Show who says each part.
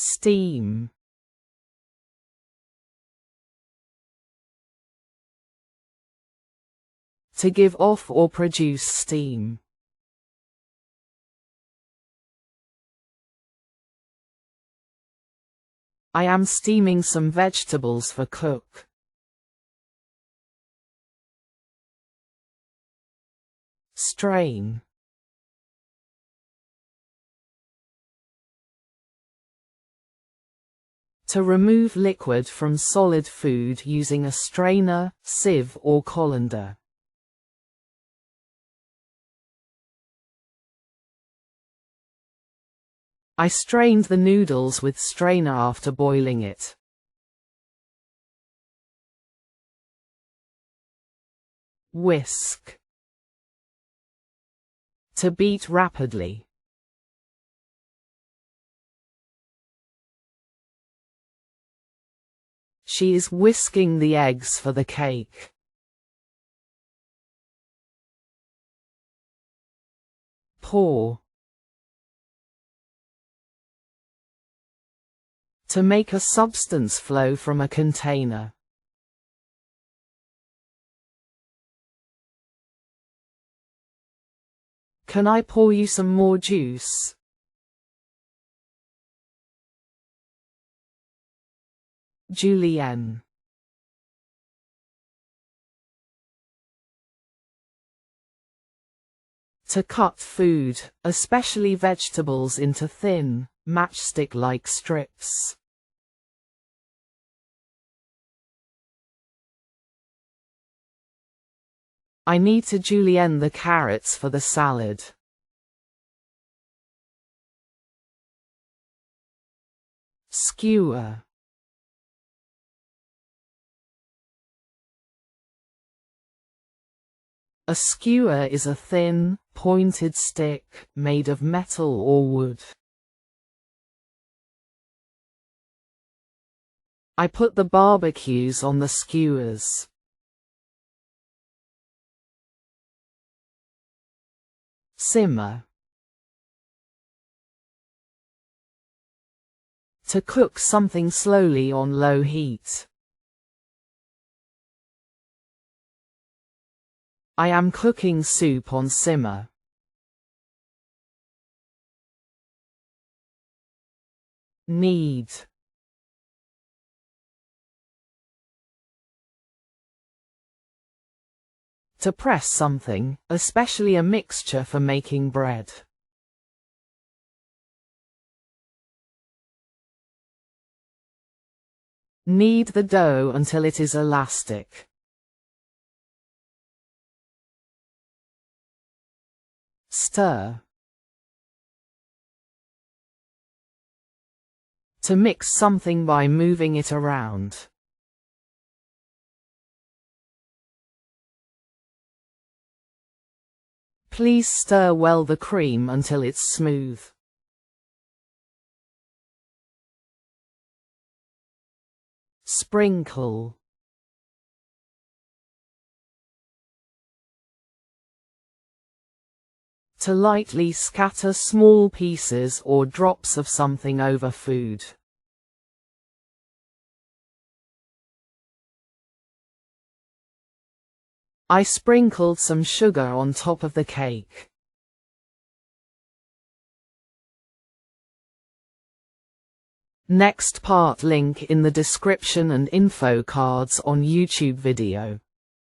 Speaker 1: Steam. To give off or produce steam. I am steaming some vegetables for cook. Strain. To remove liquid from solid food using a strainer, sieve or colander. I strained the noodles with strainer after boiling it. Whisk. To beat rapidly. She is whisking the eggs for the cake. Pour. To make a substance flow from a container. Can I pour you some more juice? Julienne. To cut food, especially vegetables, into thin, matchstick-like strips. I need to julienne the carrots for the salad. Skewer. A skewer is a thin, pointed stick, made of metal or wood. I put the barbecues on the skewers. Simmer. To cook something slowly on low heat. I am cooking soup on simmer. Knead. To press something, especially a mixture for making bread. Knead the dough until it is elastic. Stir. To mix something by moving it around. Please stir well the cream until it's smooth. Sprinkle. To lightly scatter small pieces or drops of something over food. I sprinkled some sugar on top of the cake. Next part link in the description and info cards on YouTube video.